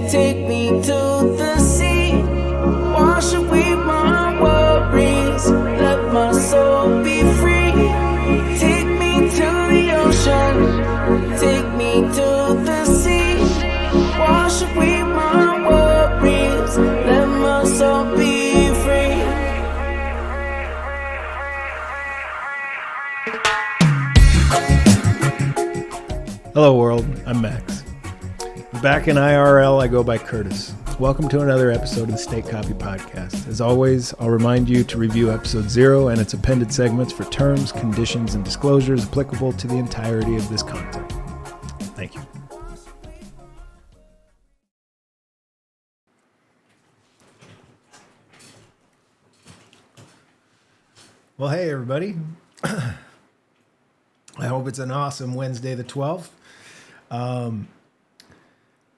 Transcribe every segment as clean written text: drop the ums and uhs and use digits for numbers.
Take me to the sea, wash away my worries, let my soul be free. Take me to the ocean, take me to the sea, wash away my worries, let my soul be free. Hello world, I'm Max. Back in IRL, I go by Curtis. Welcome to another episode of the State Copy Podcast. As always, I'll remind you to review episode 0 and its appended segments for terms, conditions, and disclosures applicable to the entirety of this content. Thank you. Well, hey everybody. I hope it's an awesome Wednesday the 12th.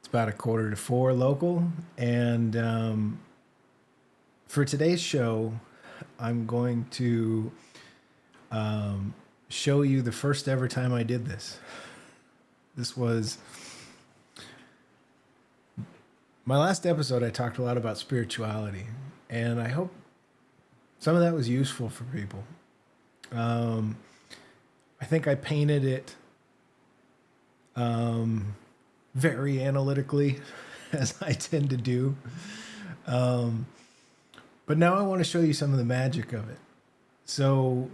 It's about 3:45 local, and for today's show, I'm going to show you the first ever time I did this. This was my last episode. I talked a lot about spirituality, and I hope some of that was useful for people. I think I painted it very analytically, as I tend to do. But now I want to show you some of the magic of it. So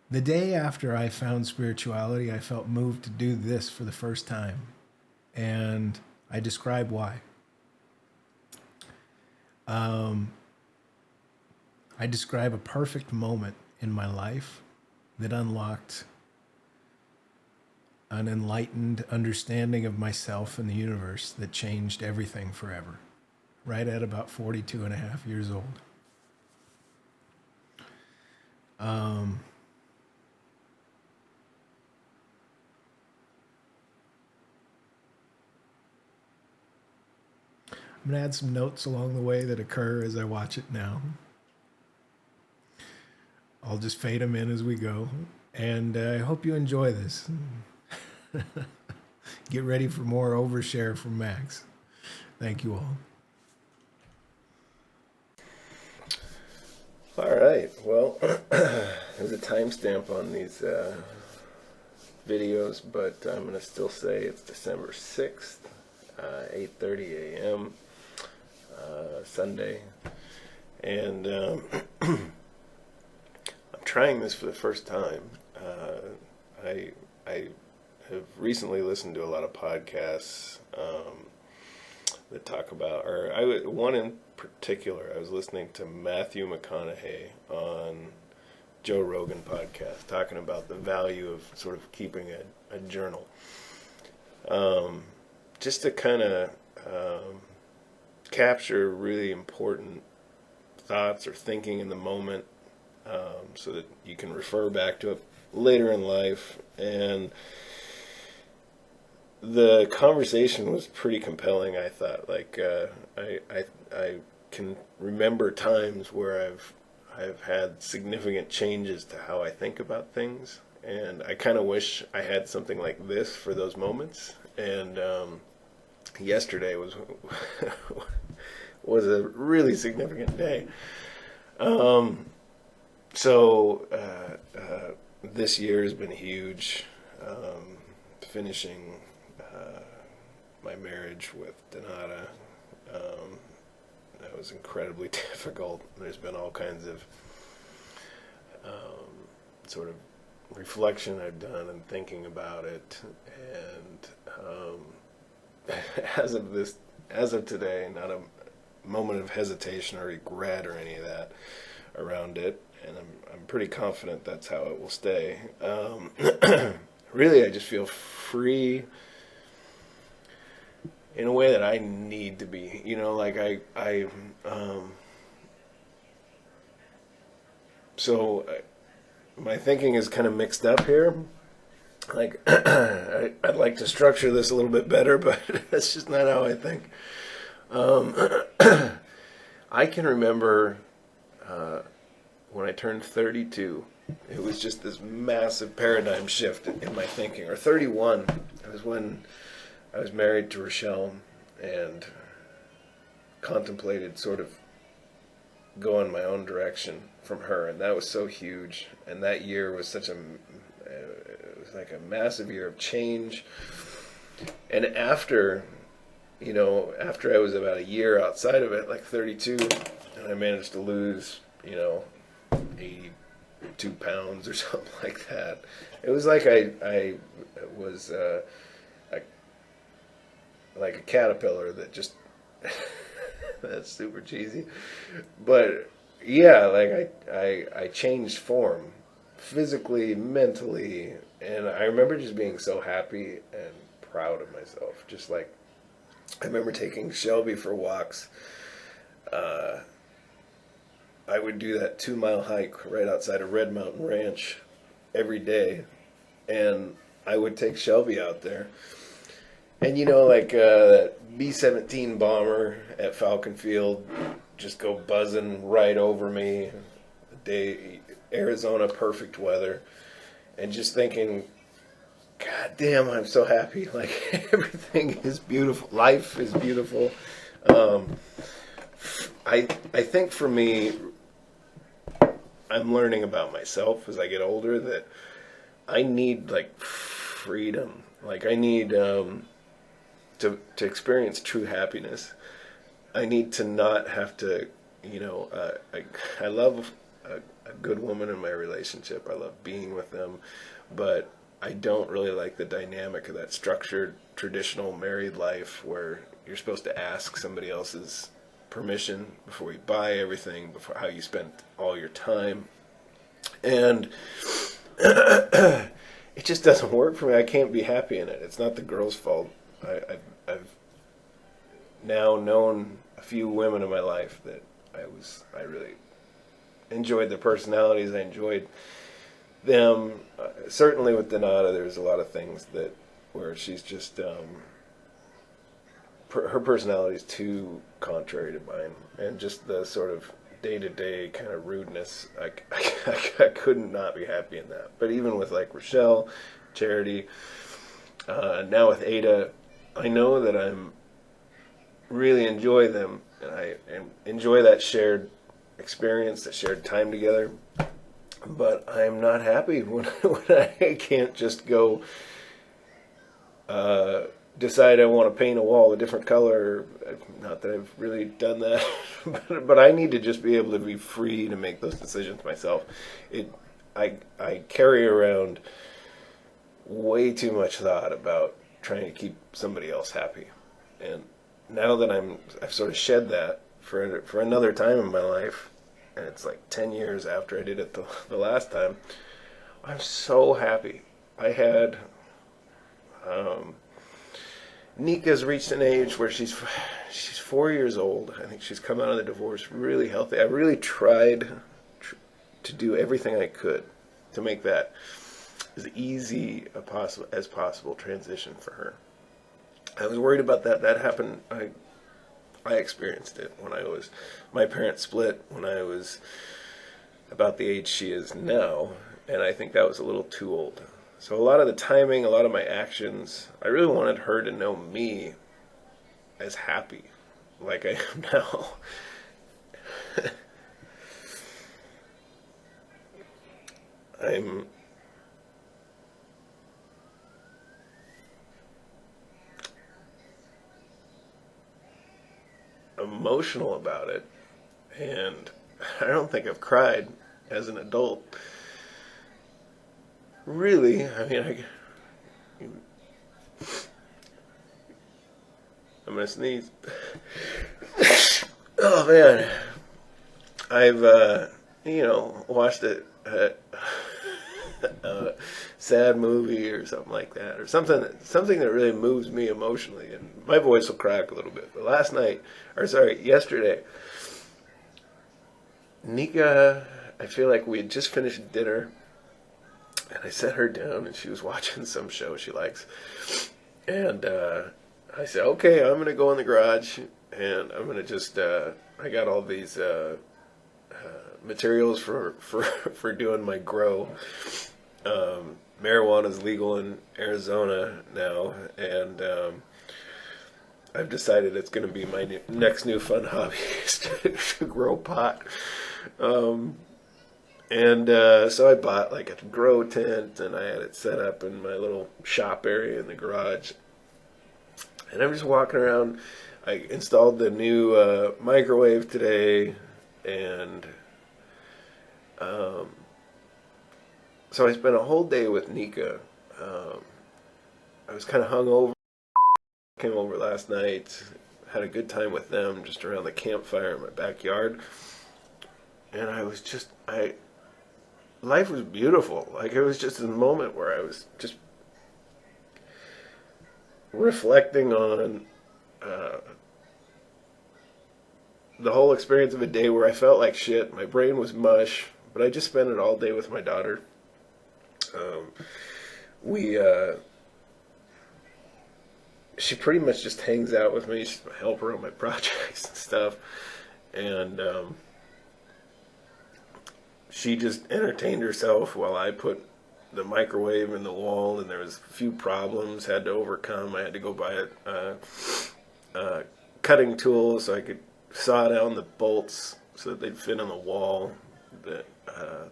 the day after I found spirituality, I felt moved to do this for the first time. And I describe why. I describe a perfect moment in my life that unlocked an enlightened understanding of myself and the universe that changed everything forever, right at about 42 and a half years old. I'm going to add some notes along the way that occur as I watch it now. I'll just fade them in as we go, and I hope you enjoy this. Get ready for more overshare from Max. Thank you all. All right. Well, there's a timestamp on these videos, but I'm going to still say it's December 6th, 8:30 a.m., Sunday. And I'm trying this for the first time. I have recently listened to a lot of podcasts that talk about, one in particular, I was listening to Matthew McConaughey on Joe Rogan podcast, talking about the value of sort of keeping a journal. Just to kind of capture really important thoughts or thinking in the moment, so that you can refer back to it later in life. And the conversation was pretty compelling, I thought. Like, I can remember times where I've had significant changes to how I think about things, and I kind of wish I had something like this for those moments. And yesterday was was a really significant day. So this year has been huge. Finishing my marriage with Donata, that was incredibly difficult. There's been all kinds of sort of reflection I've done and thinking about it, and as of today, not a moment of hesitation or regret or any of that around it, and I'm pretty confident that's how it will stay. Really, I just feel free in a way that I need to be. Like my thinking is kind of mixed up here. Like, I'd like to structure this a little bit better, but that's just not how I think. I can remember when I turned 32, it was just this massive paradigm shift in my thinking. Or 31, it was when I was married to Rochelle, and contemplated sort of going my own direction from her, and that was so huge. And that year was it was like a massive year of change. And after I was about a year outside of it, like 32, and I managed to lose, 82 pounds or something like that. It was like I was like a caterpillar that just that's super cheesy, but yeah, like I changed form physically, mentally, and I remember just being so happy and proud of myself. Just like I remember taking Shelby for walks. I would do that 2-mile hike right outside of Red Mountain Ranch every day, and I would take Shelby out there. And like that B-17 bomber at Falcon Field just go buzzing right over me. Arizona, perfect weather, and just thinking, God damn, I'm so happy. Like, everything is beautiful. Life is beautiful. I think for me, I'm learning about myself as I get older that I need, like, freedom. Like, I need to experience true happiness. I need to not have to, I love a good woman in my relationship. I love being with them, but I don't really like the dynamic of that structured, traditional married life where you're supposed to ask somebody else's permission before you buy everything, before how you spend all your time. And it just doesn't work for me. I can't be happy in it. It's not the girl's fault. I've now known a few women in my life that I really enjoyed their personalities. I enjoyed them. Certainly with Donata, there's a lot of things where she's just her personality is too contrary to mine, and just the sort of day-to-day kind of rudeness. I couldn't not be happy in that. But even with like Rochelle, Charity, now with Ada, I know that I'm really enjoy them, and I enjoy that shared experience, that shared time together. But I'm not happy when I can't just go decide I want to paint a wall a different color. Not that I've really done that, but I need to just be able to be free to make those decisions myself. I carry around way too much thought about trying to keep somebody else happy, and now that I've sort of shed that for another time in my life, and it's like 10 years after I did it the last time, I'm so happy. I had Nika's reached an age where she's 4 years old. I think she's come out of the divorce really healthy. I really tried to do everything I could to make that as easy as possible transition for her. I was worried about that. That happened. I experienced it when my parents split when I was about the age she is now, and I think that was a little too old. So a lot of the timing, a lot of my actions, I really wanted her to know me as happy like I am now. I'm emotional about it, and I don't think I've cried as an adult. Really, I mean, I'm gonna sneeze. Oh man, I've watched a sad movie or something like that, or something that really moves me emotionally, and my voice will crack a little bit. But yesterday, Nika, I feel like we had just finished dinner, and I set her down, and she was watching some show she likes, and I said, okay, I'm going to go in the garage, and I'm going to just, I got all these materials for doing my grow. Marijuana is legal in Arizona now, and I've decided it's going to be my next new fun hobby is to grow pot. So I bought like a grow tent, and I had it set up in my little shop area in the garage. And I'm just walking around. I installed the new microwave today, and so I spent a whole day with Nika. I was kind of hungover. Came over last night, had a good time with them just around the campfire in my backyard. And life was beautiful. Like, it was just a moment where I was just reflecting on the whole experience of a day where I felt like shit. My brain was mush, but I just spent it all day with my daughter. She pretty much just hangs out with me. She's my helper on my projects and stuff. And she just entertained herself while I put the microwave in the wall, and there was a few problems had to overcome. I had to go buy a cutting tool so I could saw down the bolts so that they'd fit on the wall, the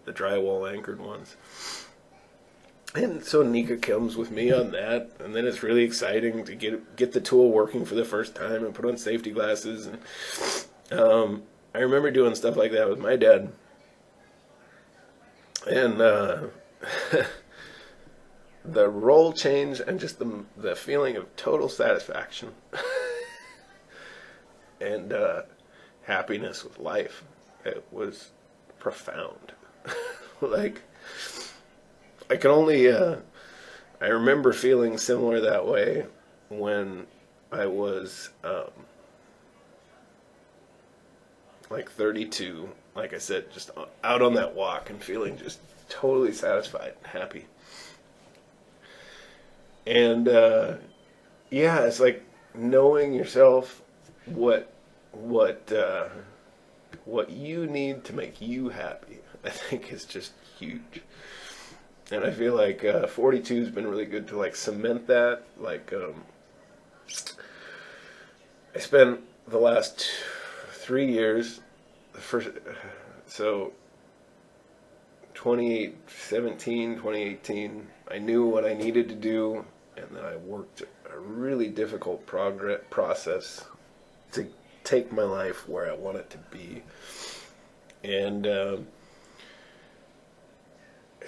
drywall anchored ones. And so Nika comes with me on that, and then it's really exciting to get the tool working for the first time and put on safety glasses. And I remember doing stuff like that with my dad. And the role change and just the feeling of total satisfaction and happiness with life, it was profound. Like, I can only, I remember feeling similar that way when I was, like 32, like I said, just out on that walk and feeling just totally satisfied and happy. And, yeah, it's like knowing yourself what you need to make you happy, I think is just huge. And I feel like 42 has been really good to like cement that. Like, I spent the last 3 years, so 2017, 2018, I knew what I needed to do, and then I worked a really difficult process to take my life where I want it to be. And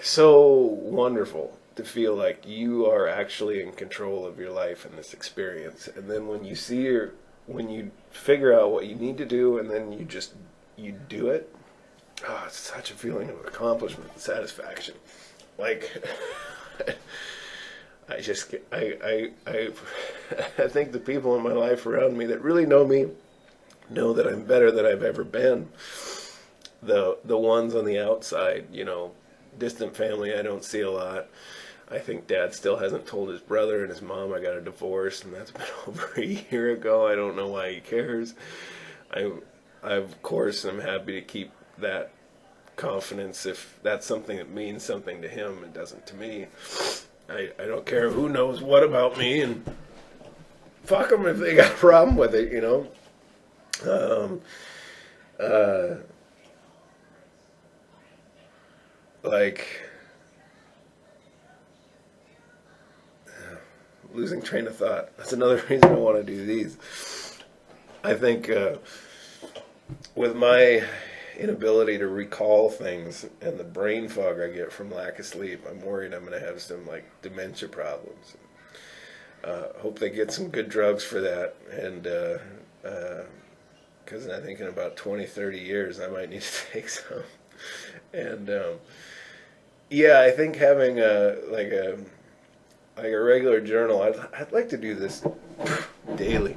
so wonderful to feel like you are actually in control of your life in this experience. And then when you when you figure out what you need to do, and then you do it, oh, it's such a feeling of accomplishment and satisfaction. Like, I think the people in my life around me that really know me know that I'm better than I've ever been. The ones on the outside, distant family I don't see a lot. I think Dad still hasn't told his brother and his mom I got a divorce, and that's been over a year ago. I don't know why he cares. I of course am happy to keep that confidence if that's something that means something to him and doesn't to me. I don't care who knows what about me, and fuck them if they got a problem with it, losing train of thought. That's another reason I want to do these. I think with my inability to recall things and the brain fog I get from lack of sleep, I'm worried I'm going to have some dementia problems. Hope they get some good drugs for that, and because I think in about 20-30 years I might need to take some. And yeah, I think having a regular journal, I'd like to do this daily,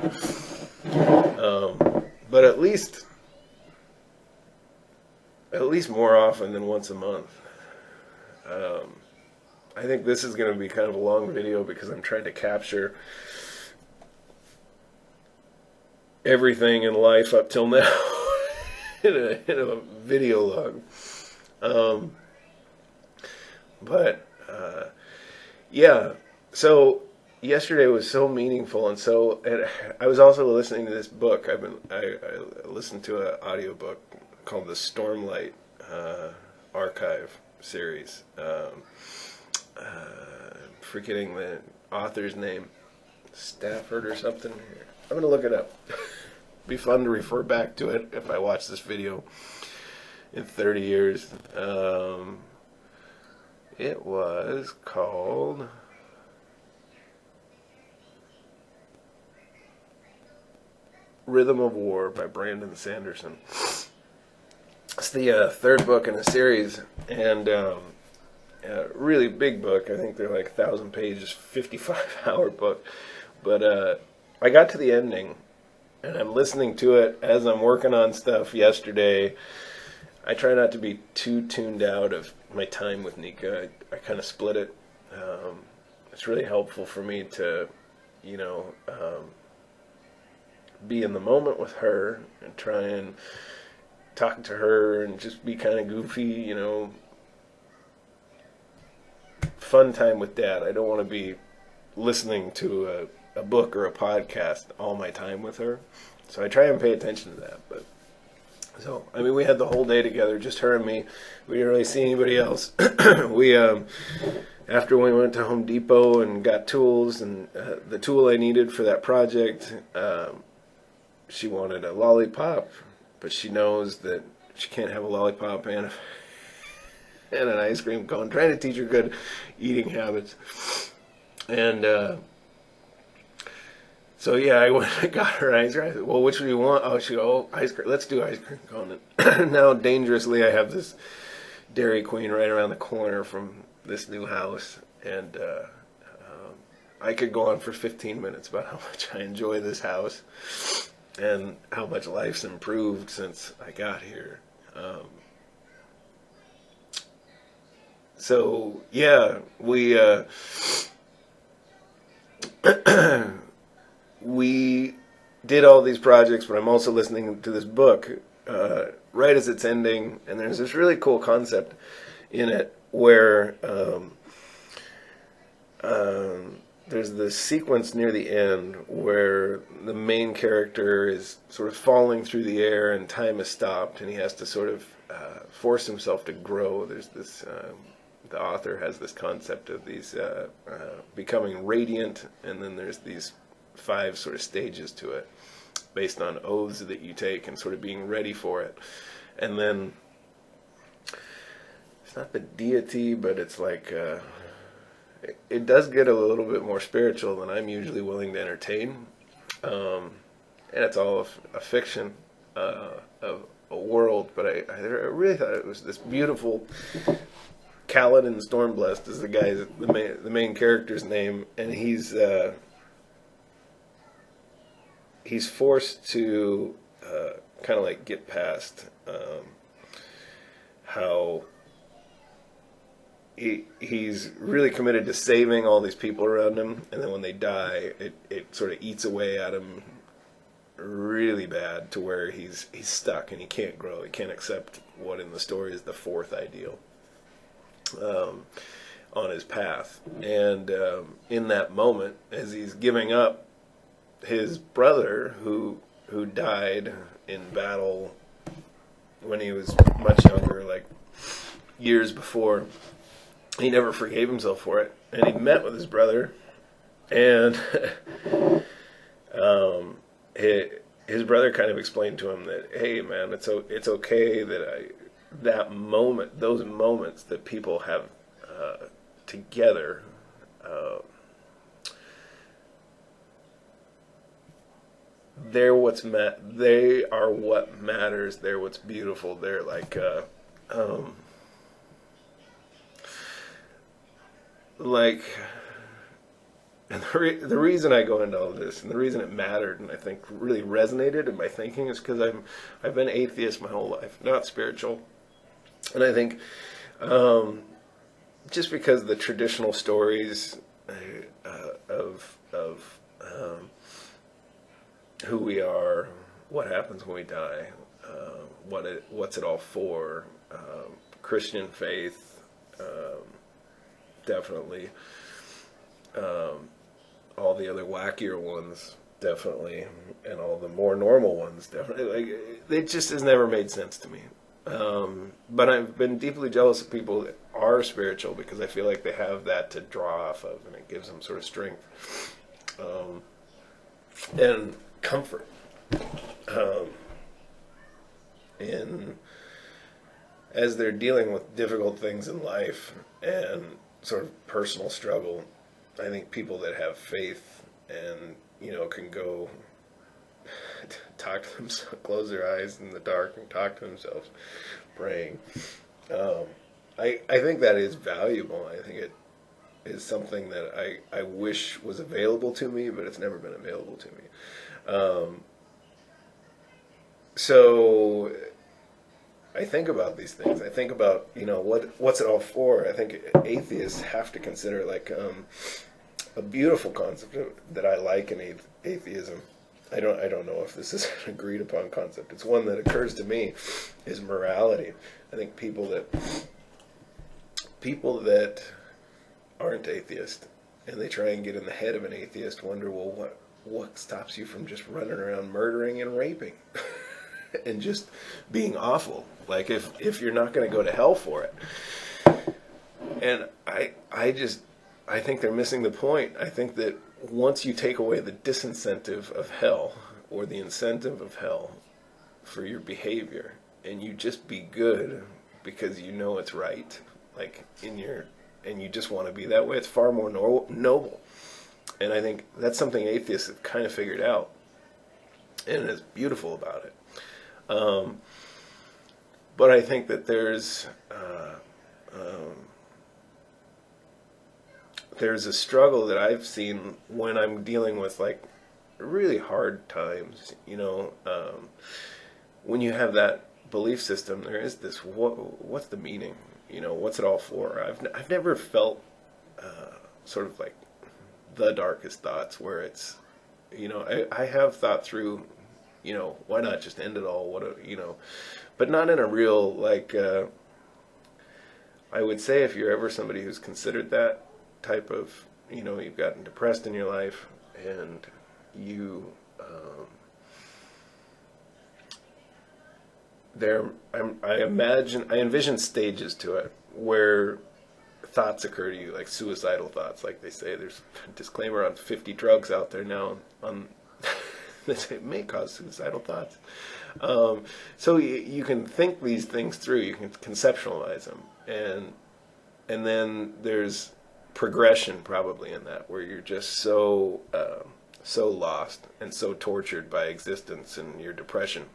but at least more often than once a month. I think this is going to be kind of a long video because I'm trying to capture everything in life up till now in a video log. But yeah, so yesterday was so meaningful, and I was also listening to this book. I listened to an audiobook called the Stormlight Archive series. Forgetting the author's name, Stafford or something. I'm gonna look it up. Be fun to refer back to it if I watch this video in 30 years. It was called Rhythm of War by Brandon Sanderson. It's the third book in a series, and a really big book. I think they're like 1,000 pages, 55-hour book. But I got to the ending, and I'm listening to it as I'm working on stuff yesterday. I try not to be too tuned out of my time with Nika. I kind of split it. It's really helpful for me to, be in the moment with her and try and talk to her and just be kind of goofy, fun time with Dad. I don't want to be listening to a book or a podcast all my time with her. So I try and pay attention to that. But so, we had the whole day together, just her and me. We didn't really see anybody else. We, after we went to Home Depot and got tools and the tool I needed for that project, she wanted a lollipop, but she knows that she can't have a lollipop and an ice cream cone. Trying to teach her good eating habits. And so yeah, I went and got her ice cream. I said, well, which do you want? Oh, she goes, ice cream. Let's do ice cream cone. And now, dangerously, I have this Dairy Queen right around the corner from this new house, and I could go on for 15 minutes about how much I enjoy this house and how much life's improved since I got here. So yeah, we we did all these projects, but I'm also listening to this book right as it's ending, and there's this really cool concept in it where there's this sequence near the end where the main character is sort of falling through the air and time has stopped, and he has to sort of force himself to grow. There's this the author has this concept of these becoming radiant, and then there's these 5 sort of stages to it based on oaths that you take and sort of being ready for it. And then it's not the deity, but it's like it does get a little bit more spiritual than I'm usually willing to entertain. And it's all a fiction of a world, but I really thought it was this beautiful. Kaladin Stormblessed is the main character's name, and he's forced to kind of like get past how he's really committed to saving all these people around him, and then when they die, it sort of eats away at him really bad to where he's stuck and he can't grow. He can't accept what in the story is the 4th ideal on his path. And in that moment, as he's giving up, his brother, who died in battle when he was much younger, like years before, he never forgave himself for it. And he met with his brother, and his brother kind of explained to him that, hey man, it's okay that those moments that people have together, they are what matters. They're what's beautiful. They're like and the reason I go into all this, and the reason it mattered, and I think really resonated in my thinking, is because I've been atheist my whole life, not spiritual, and I think just because the traditional stories of who we are, what happens when we die, what's it all for, Christian faith, definitely. all the other wackier ones, definitely, and all the more normal ones, definitely. Like, it just has never made sense to me. But I've been deeply jealous of people that are spiritual, because I feel like they have that to draw off of, and it gives them sort of strength and comfort. And as they're dealing with difficult things in life and sort of personal struggle, I think people that have faith and, can go talk to themselves, close their eyes in the dark and talk to themselves, praying. I think that is valuable. I think it is something that I wish was available to me, but it's never been available to me. So I think about these things. I think about, what's it all for? I think atheists have to consider, like, a beautiful concept that I like in atheism. I don't know if this is an agreed upon concept. It's one that occurs to me, is morality. I think people that aren't atheist and they try and get in the head of an atheist wonder, well, what stops you from just running around murdering and raping and just being awful? Like, if you're not going to go to hell for it. And I think they're missing the point. I think that once you take away the disincentive of hell, or the incentive of hell for your behavior, and you just be good because you know it's right, like and you just want to be that way, it's far more noble. And I think that's something atheists have kind of figured out, and it's beautiful about it. But I think that there's a struggle that I've seen when I'm dealing with, like, really hard times. When you have that belief system, there is this, what's the meaning? What's it all for? I've never felt sort of like the darkest thoughts where it's, I have thought through, why not just end it all? But not in a real, like, I would say if you're ever somebody who's considered that type of, you've gotten depressed in your life, and you, I envision stages to it where thoughts occur to you, like suicidal thoughts. Like they say, there's a disclaimer on 50 drugs out there now that it may cause suicidal thoughts. So you can think these things through, you can conceptualize them, and then there's progression probably in that, where you're just so lost and so tortured by existence and your depression,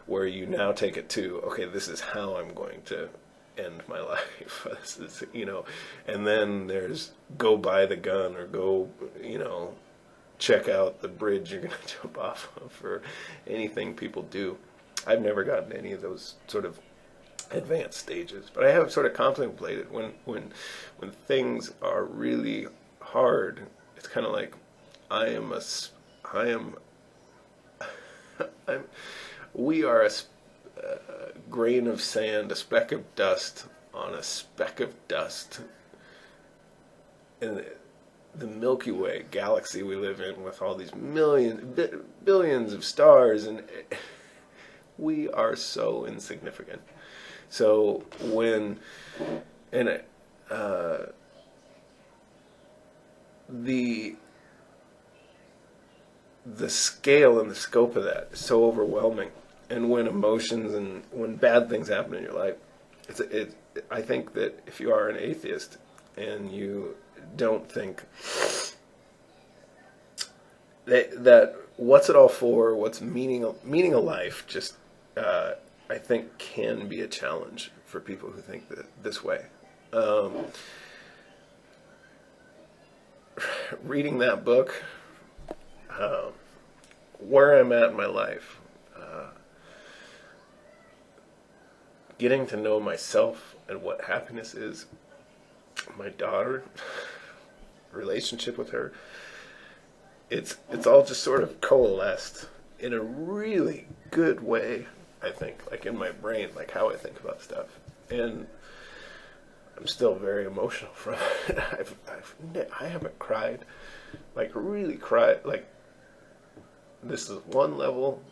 where you now take it to, okay, this is how I'm going to end my life. This is, and then there's go buy the gun, or go, check out the bridge you're going to jump off of, or anything people do. I've never gotten any of those sort of advanced stages, but I have sort of contemplated when things are really hard. It's kind of like we are a grain of sand, a speck of dust on a speck of dust in the Milky Way galaxy we live in, with all these billions of stars, and we are so insignificant. So the scale and the scope of that is so overwhelming, and when emotions and when bad things happen in your life, I think that if you are an atheist and you don't think that what's it all for, what's meaning of life, just I think can be a challenge for people who think this way. Reading that book, where I'm at in my life, getting to know myself and what happiness is, my daughter, relationship with her, it's all just sort of coalesced in a really good way, I think, like in my brain, like how I think about stuff. And I'm still very emotional from it. I haven't cried like really cried. Like, this is one level,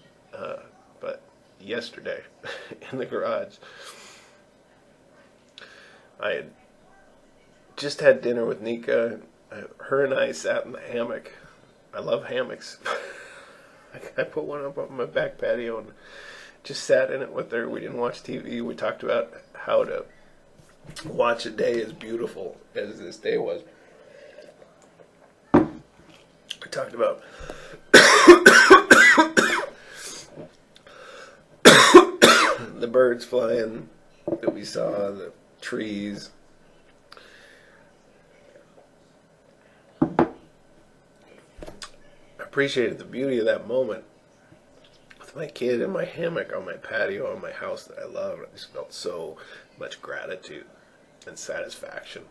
but yesterday in the garage, I had just had dinner with Nika. Her and I sat in the hammock. I love hammocks. I put one up on my back patio and just sat in it with her. We didn't watch TV. We talked about how to watch a day as beautiful as this day was. We talked about the birds flying that we saw, the trees. Appreciated the beauty of that moment with my kid in my hammock on my patio on my house that I love. I just felt so much gratitude and satisfaction.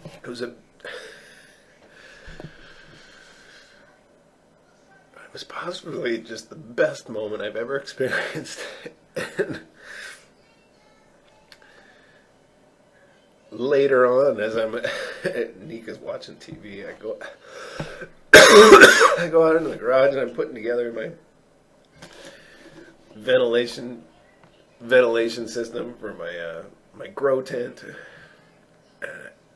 It was possibly just the best moment I've ever experienced. And later on, as Nika's watching TV, I go out into the garage and I'm putting together my ventilation system for my grow tent,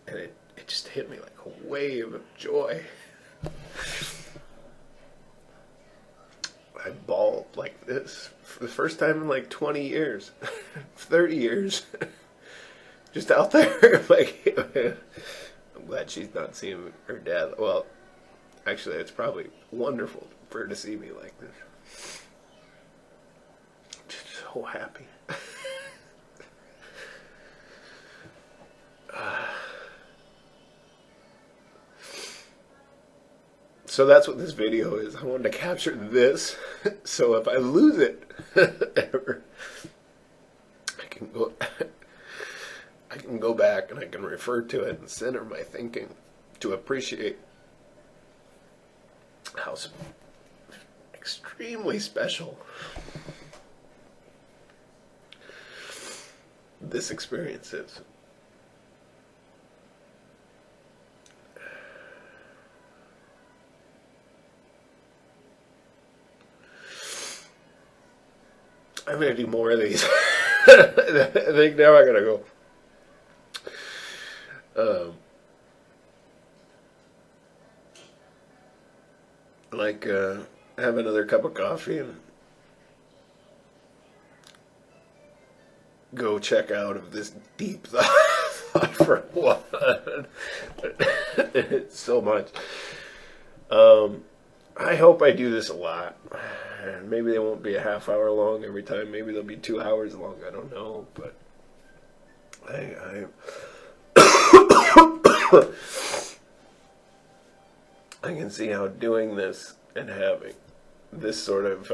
and it just hit me like a wave of joy. I bawled like this for the first time in like 20 years, 30 years, just out there. Like, I'm glad she's not seeing her dad. Well, actually, it's probably wonderful for her to see me like this. Just so happy. So that's what this video is. I wanted to capture this, so if I lose it ever, I can go back and I can refer to it and center my thinking to appreciate how extremely special this experience is. I'm going to do more of these. I think now I got to go. Have another cup of coffee and go check out of this deep thought for one. It's so much. I hope I do this a lot. Maybe they won't be a half hour long every time. Maybe they'll be 2 hours long. I don't know. But I can see how doing this and having this sort of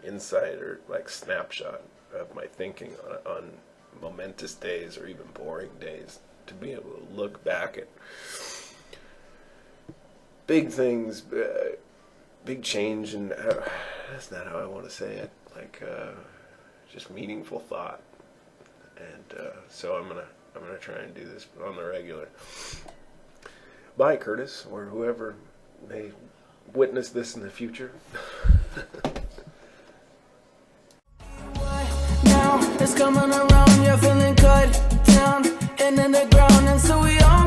insight or like snapshot of my thinking on momentous days or even boring days, to be able to look back at big things, big change, and that's not how I want to say it, like just meaningful thought. And so I'm gonna try and do this on the regular. Bye, Curtis, or whoever may witness this in the future. Now it's coming around, you're feeling cut down and in the ground, and so we all